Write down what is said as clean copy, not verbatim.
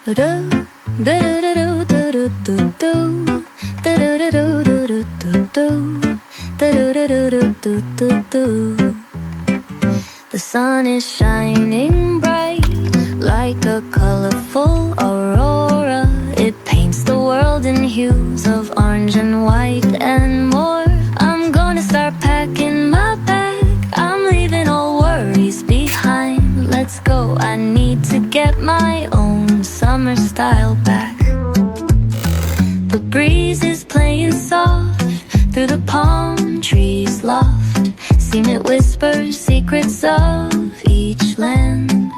The sun is shining bright like a colorful aurora. It paints the world in hues of orange and white and more. I'm gonna start packing my bag. I'm leaving all worries behind. Let's go, I need to get my own summer style back. The breeze is playing soft through the palm trees loft. Seen it whisper secrets of each land.